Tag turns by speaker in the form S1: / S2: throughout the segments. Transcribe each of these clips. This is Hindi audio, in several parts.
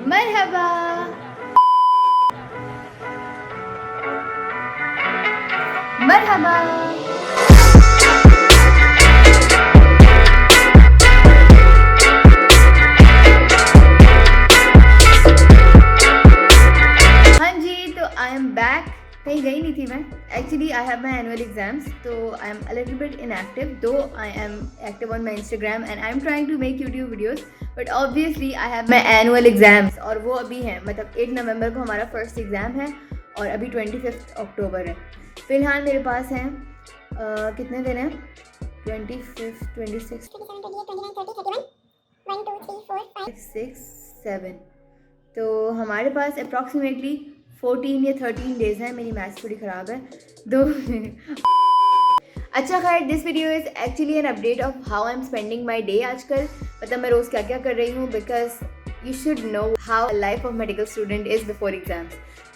S1: मरहबा। मरहबा। हाँ जी, तो आई एम बैक। कहीं गई नहीं थी मैं। Actually I have my annual exams, तो I am a little bit inactive, though I am active on my Instagram and I am trying to make YouTube videos, but obviously I have my annual exams और वो अभी हैं, मतलब 8 नवंबर को हमारा फर्स्ट एग्ज़ाम है और अभी 25 अक्टूबर है। फ़िलहाल मेरे पास हैं कितने दिन हैं? 25, 26, 6, 7, तो हमारे पास अप्रॉक्सीमेटली 14 या 13 डेज़ हैं। मेरी मैथ्स थोड़ी ख़राब है दो अच्छा खैर, this video is actually an update of how I am spending my day आजकल, मतलब मैं रोज़ क्या क्या कर रही हूँ, because you should know how life of medical student is before exams.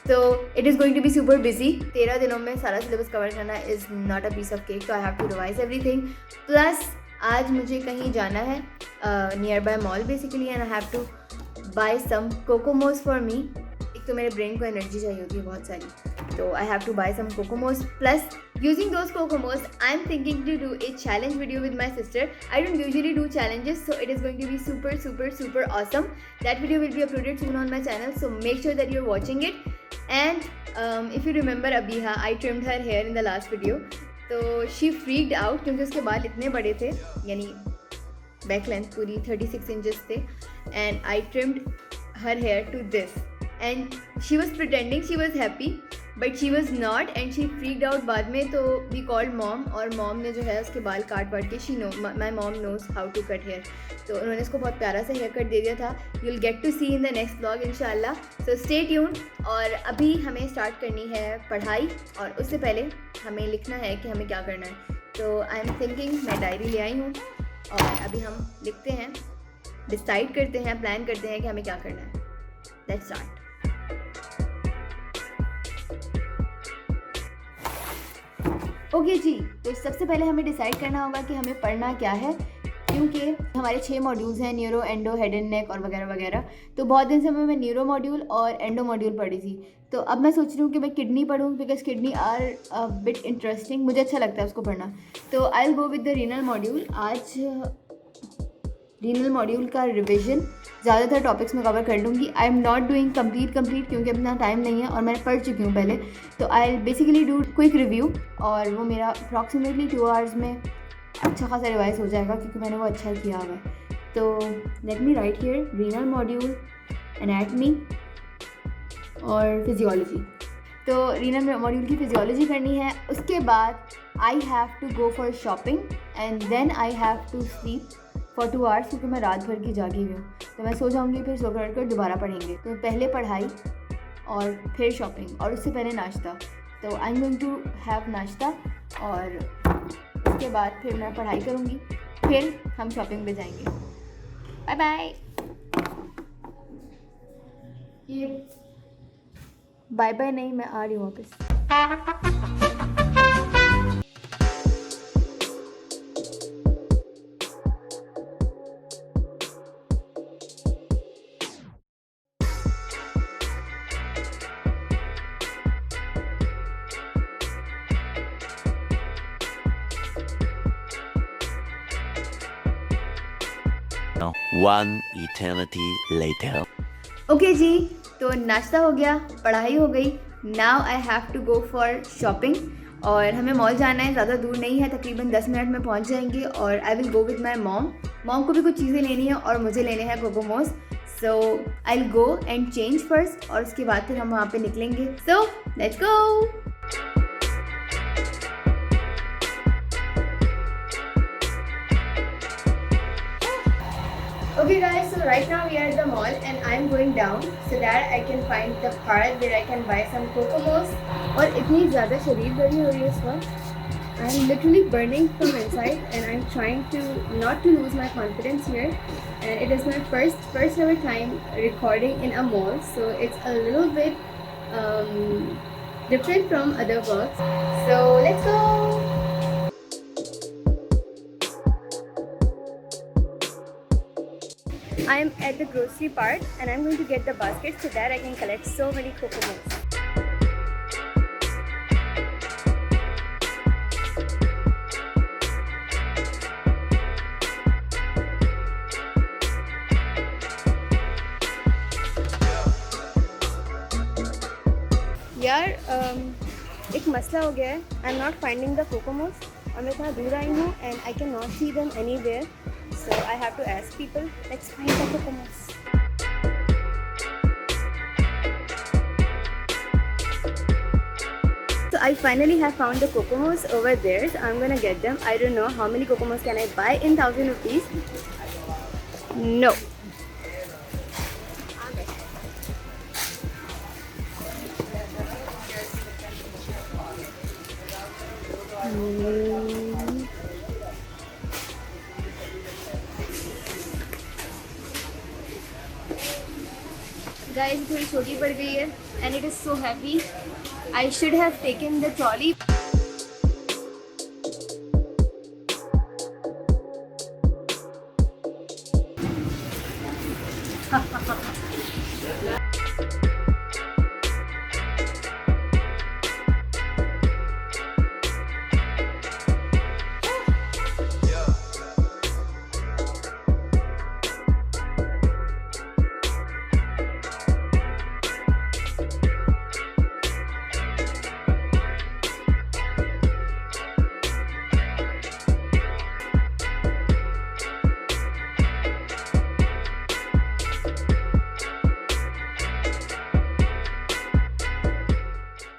S1: तो it is going to be super busy. 13 दिनों में सारा सिलेबस कवर करना is not a piece of cake, तो I have to revise everything. Plus आज मुझे कहीं जाना है near by mall basically, and I have to buy some cocomos for me. एक तो मेरे ब्रेन को एनर्जी चाहिए होती है बहुत सारी, तो I have to buy some cocomos. Plus using those cocomos I am thinking to do a challenge video with my sister. I don't usually do challenges, so it is going to be super awesome. That video will be uploaded soon on my channel, so make sure that you're watching it. And if you remember Abiha, I trimmed her hair in the last video, तो she freaked out क्योंकि उसके बाल इतने बड़े थे, यानी बैक लेंथ पूरी 36 इंचेस थे, and I trimmed her hair to this, and she was pretending she was happy, but she was not, and she freaked out बाद में। तो we called mom, और mom ने जो है उसके बाल काट के, she know, my mom knows how to cut hair, तो उन्होंने इसको बहुत प्यारा सा हेयर कट दे दिया था। you'll get to see in the next vlog इंशाल्लाह, so stay tuned। और अभी हमें स्टार्ट करनी है पढ़ाई, और उससे पहले हमें लिखना है कि हमें क्या करना है। तो आई एम थिंकिंग, मैं डायरी ले आई हूँ और अभी हम लिखते हैं, डिसाइड करते हैं, प्लान करते हैं कि हमें क्या करना है। Let's start. ओके जी, तो सबसे पहले हमें डिसाइड करना होगा कि हमें पढ़ना क्या है, क्योंकि हमारे 6 मॉड्यूल्स हैं, neuro, endo, head and neck और वगैरह वगैरह। तो बहुत दिन से मैं न्यूरो मॉड्यूल और एंडो मॉड्यूल पढ़ी थी, तो अब मैं सोच रही हूँ कि मैं किडनी पढ़ूँ, because kidney are a bit interesting, मुझे अच्छा लगता है उसको पढ़ना। तो I will go with the renal module. आज रीनल मॉड्यूल का रिविजन ज़्यादातर टॉपिक्स में कवर कर लूँगी। I am not doing complete क्योंकि अपना टाइम नहीं है और मैं पढ़ चुकी हूँ पहले, तो I basically do quick review, और वो मेरा अप्रॉक्सीमेटली 2 आवर्स में अच्छा खासा रिवाइज हो जाएगा क्योंकि मैंने वो अच्छा किया हुआ है। तो let me write here renal module, anatomy और फिजियोलॉजी। तो रीनल मॉड्यूल की फिजियोलॉजी करनी है, उसके बाद I have to go for shopping and then I have to sleep for 2 hours, क्योंकि मैं रात भर की जागी हुई हूँ, तो मैं सो जाऊँगी, फिर सो कर दोबारा पढ़ेंगे। तो पहले पढ़ाई और फिर शॉपिंग, और उससे पहले नाश्ता। तो I am going to have nashta, और उसके बाद फिर मैं पढ़ाई करूँगी, फिर हम शॉपिंग पे जाएंगे। Bye bye. ये बाय बाय नहीं, मैं आ रही हूँ वापस।
S2: One eternity later.
S1: ओके जी, तो नाश्ता हो गया, पढ़ाई हो गई, now I have to go for shopping, और हमें मॉल जाना है, ज़्यादा दूर नहीं है, तकरीबन 10 मिनट में पहुंच जाएंगे। और आई will go with my mom को भी कुछ चीज़ें लेनी है और मुझे लेने हैं कोकोमोस, so I will go and change first, और उसके बाद फिर हम वहाँ पे निकलेंगे। So let's go. Okay guys, so right now we are at the mall and I am going down so that I can find the part where I can buy some कोकोमोस। और इतनी ज़्यादा शरीर गर्मी हो रही है इस वक्त, I am literally burning from inside and I am trying to not to lose my confidence here, and it is my first ever time recording in a mall, so it's a little bit different from other vlogs, so let's go। I'm at the grocery part and I'm going to get the basket so that I can collect so many Kokomos. यार एक मसला हो गया है. I am not finding the कोकोमोस और मैं इतना दूर आई हूँ and I can not see them anywhere, so I have to ask people. Let's find the कोकोमोस. So I finally have found the Kokomos over there, so I'm gonna get them. I don't know how many Kokomos can I buy in 1,000 rupees. No. Guys, थोड़ी छोटी पड़ गई है and it is so heavy. I should have taken the trolley.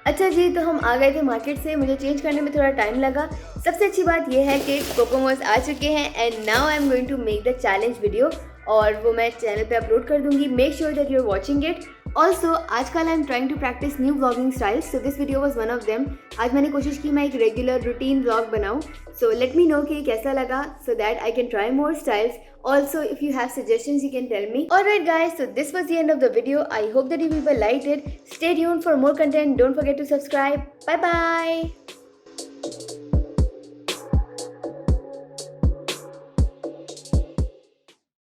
S1: अच्छा जी, तो हम आ गए थे मार्केट से. मुझे चेंज करने में थोड़ा टाइम लगा. सबसे अच्छी बात यह है कि कोकोमोस आ चुके हैं and now I am going to make the challenge video और वो मैं चैनल पे अपलोड कर दूंगी. Make sure that you are watching it. Also आजकल I am trying to practice new vlogging styles, so this video was one of them. आज मैंने कोशिश की मैं एक रेगुलर रूटीन व्लॉग बनाऊँ. सो लेट मी नो कि कैसा लगा so that I can try more styles. Also, if you have suggestions, you can tell me. Alright guys, so this was the end of the video. I hope that you people liked it. Stay tuned for more content. Don't forget to subscribe. Bye bye.